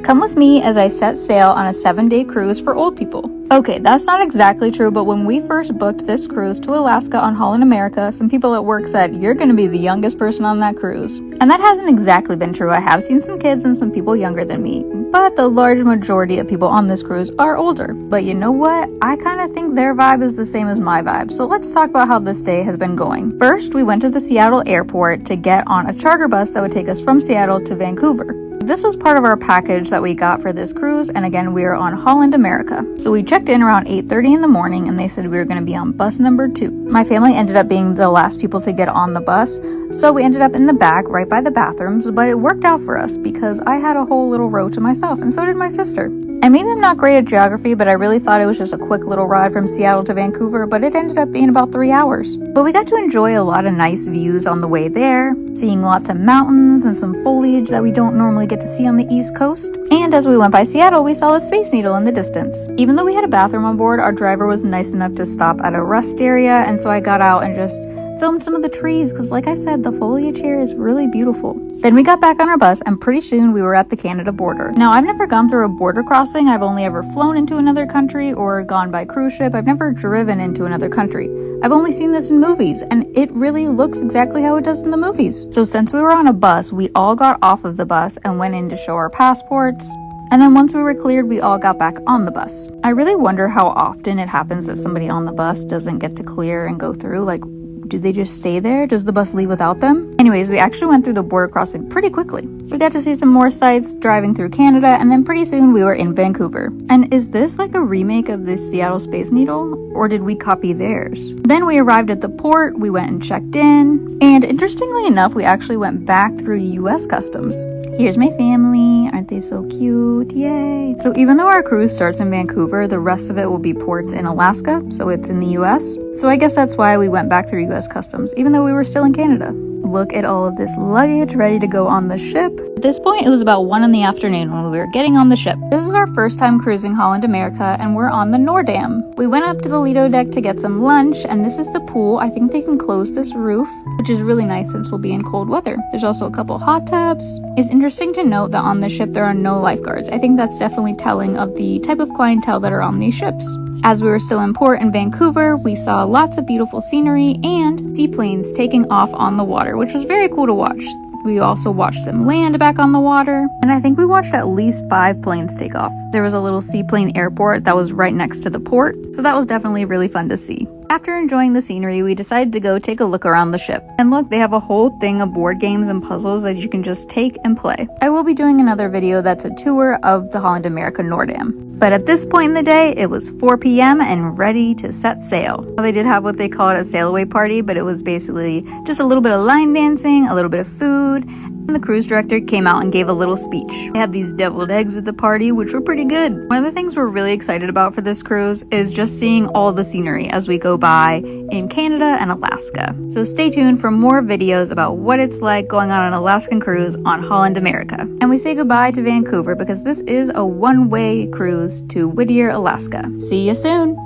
Come with me as I set sail on a 7-day cruise for old people. Okay, that's not exactly true, but when we first booked this cruise to Alaska on Holland America, some people at work said, you're going to be the youngest person on that cruise. And that hasn't exactly been true. I have seen some kids and some people younger than me, but the large majority of people on this cruise are older. But you know what? I kind of think their vibe is the same as my vibe. So let's talk about how this day has been going. First, we went to the Seattle airport to get on a charter bus that would take us from Seattle to Vancouver. This was part of our package that we got for this cruise, and again, we are on Holland America. So we checked in around 8:30 in the morning, and they said we were going to be on bus number 2. My family ended up being the last people to get on the bus, so we ended up in the back right by the bathrooms, but it worked out for us because I had a whole little row to myself, and so did my sister. And maybe I'm not great at geography, but I really thought it was just a quick little ride from Seattle to Vancouver, but it ended up being about 3 hours. But we got to enjoy a lot of nice views on the way there, seeing lots of mountains and some foliage that we don't normally get to see on the East Coast. And as we went by Seattle, we saw a Space Needle in the distance. Even though we had a bathroom on board, our driver was nice enough to stop at a rest area, and so I got out and just filmed some of the trees because, like I said, the foliage here is really beautiful. Then we got back on our bus, and pretty soon we were at the Canada border. Now, I've never gone through a border crossing. I've only ever flown into another country or gone by cruise ship. I've never driven into another country. I've only seen this in movies, and it really looks exactly how it does in the movies. So since we were on a bus, we all got off of the bus and went in to show our passports. And then once we were cleared, we all got back on the bus. I really wonder how often it happens that somebody on the bus doesn't get to clear and go through. Like, do they just stay there? Does the bus leave without them? Anyways, we actually went through the border crossing pretty quickly. We got to see some more sights driving through Canada, and then pretty soon we were in Vancouver. And is this like a remake of the Seattle Space Needle? Or did we copy theirs? Then we arrived at the port, we went and checked in, and interestingly enough, we actually went back through US Customs. Here's my family. Aren't they so cute? Yay. So even though our cruise starts in Vancouver, the rest of it will be ports in Alaska, so it's in the US. So I guess that's why we went back through US Customs, even though we were still in Canada. Look at all of this luggage ready to go on the ship. At this point, it was about 1 in the afternoon when we were getting on the ship. This is our first time cruising Holland America, and we're on the Noordam. We went up to the Lido Deck to get some lunch, and this is the pool. I think they can close this roof, which is really nice since we'll be in cold weather. There's also a couple hot tubs. It's interesting to note that on the ship there are no lifeguards. I think that's definitely telling of the type of clientele that are on these ships. As we were still in port in Vancouver, we saw lots of beautiful scenery and seaplanes taking off on the water, which was very cool to watch. We also watched them land back on the water, and I think we watched at least 5 planes take off. There was a little seaplane airport that was right next to the port, so that was definitely really fun to see. After enjoying the scenery, we decided to go take a look around the ship. And look, they have a whole thing of board games and puzzles that you can just take and play. I will be doing another video that's a tour of the Holland America Noordam. But at this point in the day, it was 4 p.m. and ready to set sail. They did have what they call it a sail away party, but it was basically just a little bit of line dancing, a little bit of food, and the cruise director came out and gave a little speech. They had these deviled eggs at the party, which were pretty good. One of the things we're really excited about for this cruise is just seeing all the scenery as we go by in Canada and Alaska. So stay tuned for more videos about what it's like going on an Alaskan cruise on Holland America. And we say goodbye to Vancouver because this is a one-way cruise to Whittier, Alaska. See you soon!